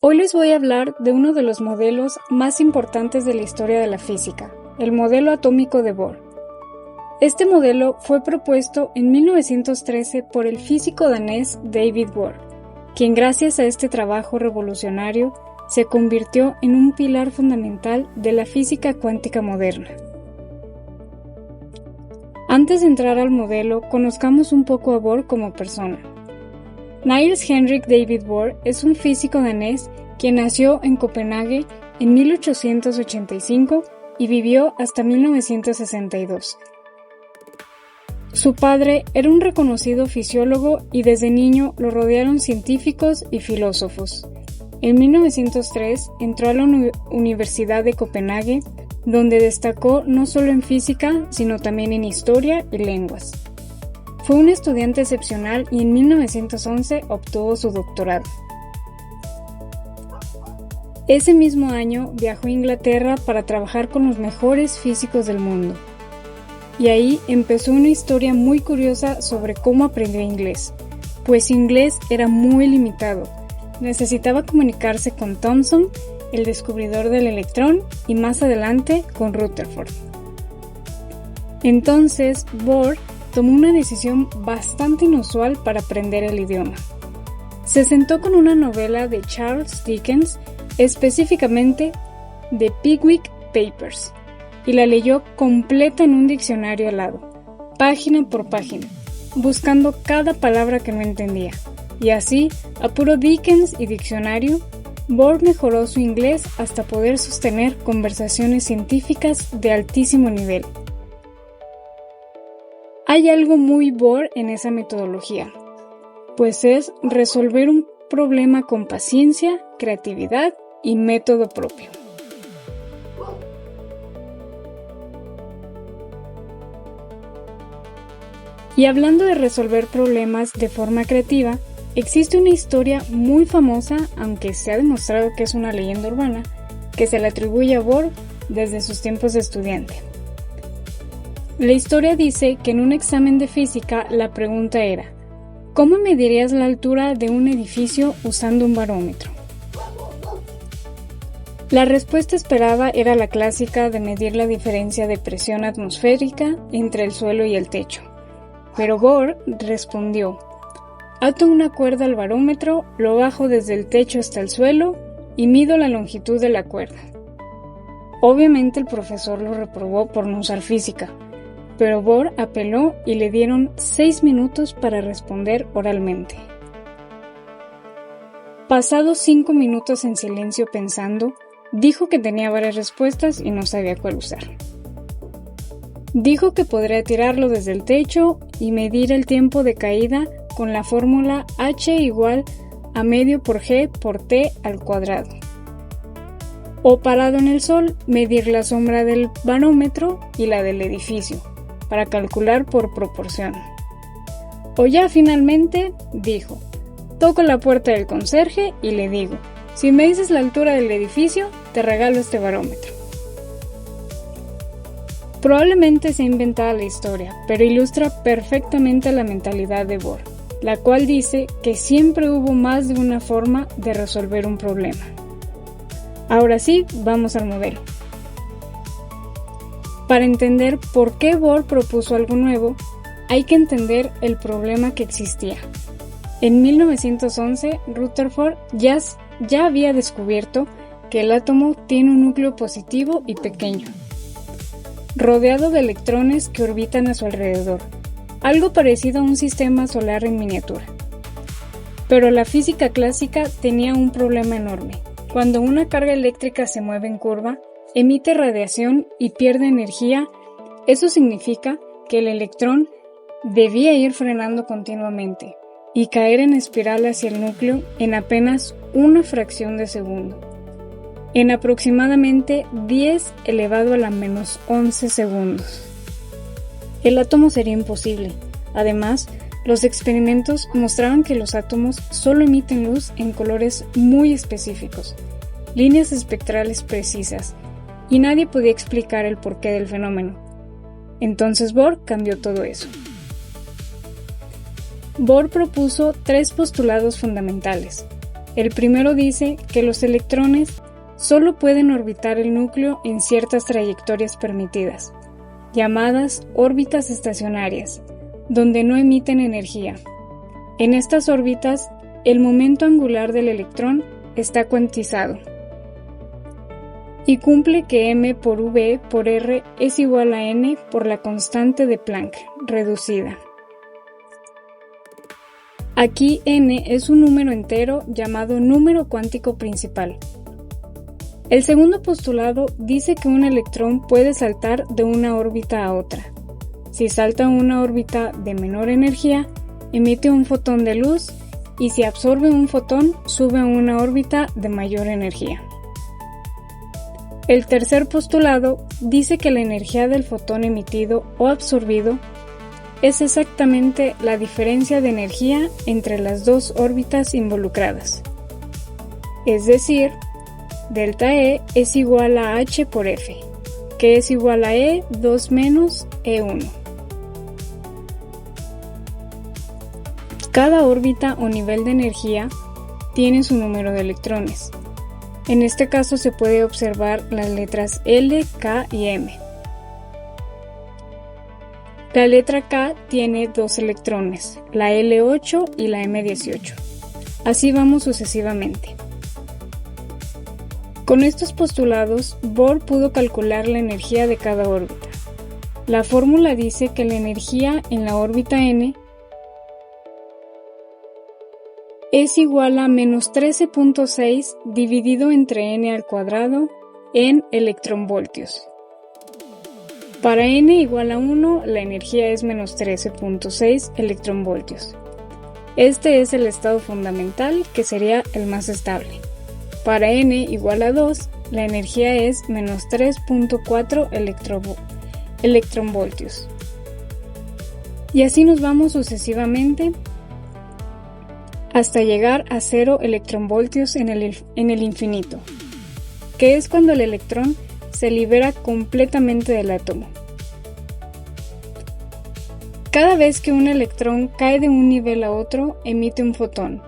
Hoy les voy a hablar de uno de los modelos más importantes de la historia de la física, el modelo atómico de Bohr. Este modelo fue propuesto en 1913 por el físico danés David Bohr, quien gracias a este trabajo revolucionario se convirtió en un pilar fundamental de la física cuántica moderna. Antes de entrar al modelo, conozcamos un poco a Bohr como persona. Niels Henrik David Bohr es un físico danés quien nació en Copenhague en 1885 y vivió hasta 1962. Su padre era un reconocido fisiólogo y desde niño lo rodearon científicos y filósofos. En 1903 entró a la Universidad de Copenhague, donde destacó no solo en física, sino también en historia y lenguas. Fue un estudiante excepcional y en 1911 obtuvo su doctorado. Ese mismo año viajó a Inglaterra para trabajar con los mejores físicos del mundo. Y ahí empezó una historia muy curiosa sobre cómo aprendió inglés, pues su inglés era muy limitado. Necesitaba comunicarse con Thomson, el descubridor del electrón, y más adelante con Rutherford. Entonces, Bohr tomó una decisión bastante inusual para aprender el idioma. Se sentó con una novela de Charles Dickens, específicamente The Pickwick Papers, y la leyó completa en un diccionario al lado, página por página, buscando cada palabra que no entendía. Y así, a puro Dickens y diccionario, Bohr mejoró su inglés hasta poder sostener conversaciones científicas de altísimo nivel. Hay algo muy Bohr en esa metodología, pues es resolver un problema con paciencia, creatividad y método propio. Y hablando de resolver problemas de forma creativa, existe una historia muy famosa, aunque se ha demostrado que es una leyenda urbana, que se le atribuye a Bohr desde sus tiempos de estudiante. La historia dice que en un examen de física la pregunta era: ¿cómo medirías la altura de un edificio usando un barómetro? La respuesta esperada era la clásica de medir la diferencia de presión atmosférica entre el suelo y el techo. Pero Bohr respondió: ato una cuerda al barómetro, lo bajo desde el techo hasta el suelo y mido la longitud de la cuerda. Obviamente el profesor lo reprobó por no usar física, pero Bohr apeló y le dieron 6 minutos para responder oralmente. Pasados 5 minutos en silencio pensando, dijo que tenía varias respuestas y no sabía cuál usar. Dijo que podría tirarlo desde el techo y medir el tiempo de caída con la fórmula h igual a medio por g por t al cuadrado. O parado en el sol, medir la sombra del barómetro y la del edificio, para calcular por proporción. O ya finalmente, dijo, toco la puerta del conserje y le digo, si me dices la altura del edificio, te regalo este barómetro. Probablemente sea inventada la historia, pero ilustra perfectamente la mentalidad de Bohr, la cual dice que siempre hubo más de una forma de resolver un problema. Ahora sí, vamos al modelo. Para entender por qué Bohr propuso algo nuevo, hay que entender el problema que existía. En 1911, Rutherford ya había descubierto que el átomo tiene un núcleo positivo y pequeño, rodeado de electrones que orbitan a su alrededor, algo parecido a un sistema solar en miniatura. Pero la física clásica tenía un problema enorme. Cuando una carga eléctrica se mueve en curva, emite radiación y pierde energía. Eso significa que el electrón debía ir frenando continuamente y caer en espiral hacia el núcleo en apenas una fracción de segundo, en aproximadamente 10 elevado a la menos 11 segundos. El átomo sería imposible. Además, los experimentos mostraban que los átomos solo emiten luz en colores muy específicos, líneas espectrales precisas, y nadie podía explicar el porqué del fenómeno. Entonces Bohr cambió todo eso. Bohr propuso 3 postulados fundamentales. El primero dice que los electrones solo pueden orbitar el núcleo en ciertas trayectorias permitidas, llamadas órbitas estacionarias, donde no emiten energía. En estas órbitas, el momento angular del electrón está cuantizado y cumple que m por v por r es igual a n por la constante de Planck reducida. Aquí n es un número entero llamado número cuántico principal. El segundo postulado dice que un electrón puede saltar de una órbita a otra. Si salta a una órbita de menor energía, emite un fotón de luz, y si absorbe un fotón, sube a una órbita de mayor energía. El tercer postulado dice que la energía del fotón emitido o absorbido es exactamente la diferencia de energía entre las dos órbitas involucradas. Es decir, delta E es igual a H por F, que es igual a E2 menos E1. Cada órbita o nivel de energía tiene su número de electrones. En este caso se puede observar las letras L, K y M. La letra K tiene 2 electrones, la L8 y la M18. Así vamos sucesivamente. Con estos postulados, Bohr pudo calcular la energía de cada órbita. La fórmula dice que la energía en la órbita n es igual a menos 13.6 dividido entre n al cuadrado en electronvoltios. Para n igual a 1, la energía es menos 13.6 electronvoltios. Este es el estado fundamental, que sería el más estable. Para n igual a 2, la energía es menos 3.4 electronvoltios. Y así nos vamos sucesivamente hasta llegar a 0 electronvoltios en el infinito, que es cuando el electrón se libera completamente del átomo. Cada vez que un electrón cae de un nivel a otro, emite un fotón.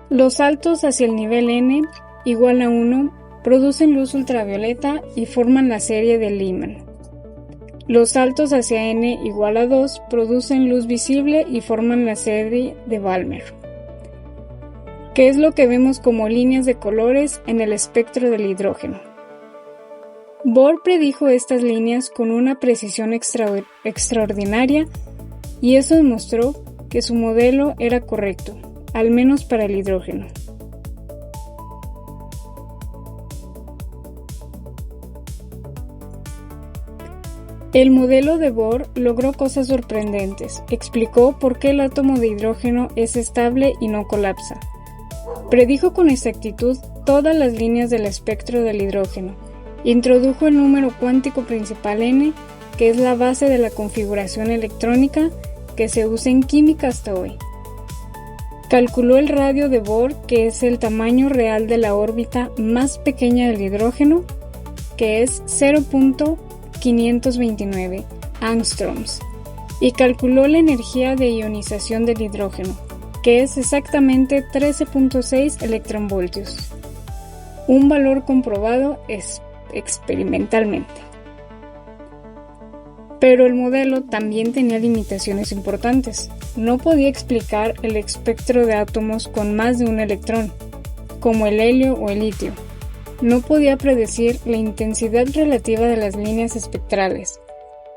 Los saltos hacia el nivel n igual a 1 producen luz ultravioleta y forman la serie de Lyman. Los saltos hacia n igual a 2 producen luz visible y forman la serie de Balmer, que es lo que vemos como líneas de colores en el espectro del hidrógeno. Bohr predijo estas líneas con una precisión extraordinaria y eso demostró que su modelo era correcto, al menos para el hidrógeno. El modelo de Bohr logró cosas sorprendentes. Explicó por qué el átomo de hidrógeno es estable y no colapsa. Predijo con exactitud todas las líneas del espectro del hidrógeno. Introdujo el número cuántico principal n, que es la base de la configuración electrónica que se usa en química hasta hoy. Calculó el radio de Bohr, que es el tamaño real de la órbita más pequeña del hidrógeno, que es 0.529 angstroms, y calculó la energía de ionización del hidrógeno, que es exactamente 13.6 electronvoltios, un valor comprobado experimentalmente. Pero el modelo también tenía limitaciones importantes. No podía explicar el espectro de átomos con más de un electrón, como el helio o el litio. No podía predecir la intensidad relativa de las líneas espectrales.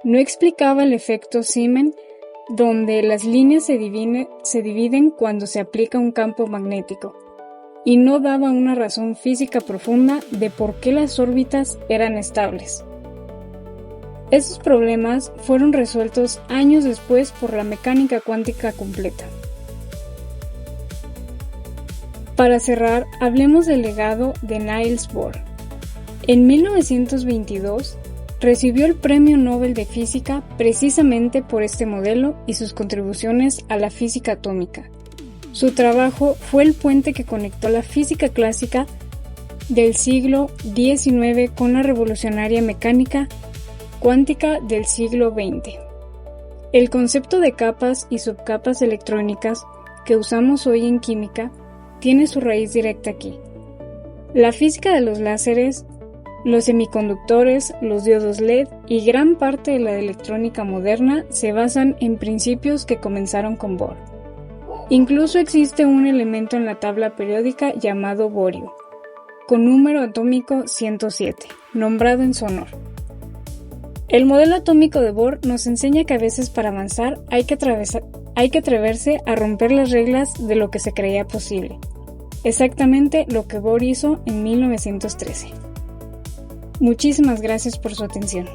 No explicaba el efecto Zeeman, donde las líneas se dividen cuando se aplica un campo magnético, y no daba una razón física profunda de por qué las órbitas eran estables. Estos problemas fueron resueltos años después por la mecánica cuántica completa. Para cerrar, hablemos del legado de Niels Bohr. En 1922, recibió el Premio Nobel de Física precisamente por este modelo y sus contribuciones a la física atómica. Su trabajo fue el puente que conectó la física clásica del siglo XIX con la revolucionaria mecánica cuántica del siglo XX. El concepto de capas y subcapas electrónicas que usamos hoy en química tiene su raíz directa aquí. La física de los láseres, los semiconductores, los diodos LED y gran parte de la electrónica moderna se basan en principios que comenzaron con Bohr. Incluso existe un elemento en la tabla periódica llamado borio, con número atómico 107, nombrado en su honor. El modelo atómico de Bohr nos enseña que a veces para avanzar hay que atreverse a romper las reglas de lo que se creía posible. Exactamente lo que Bohr hizo en 1913. Muchísimas gracias por su atención.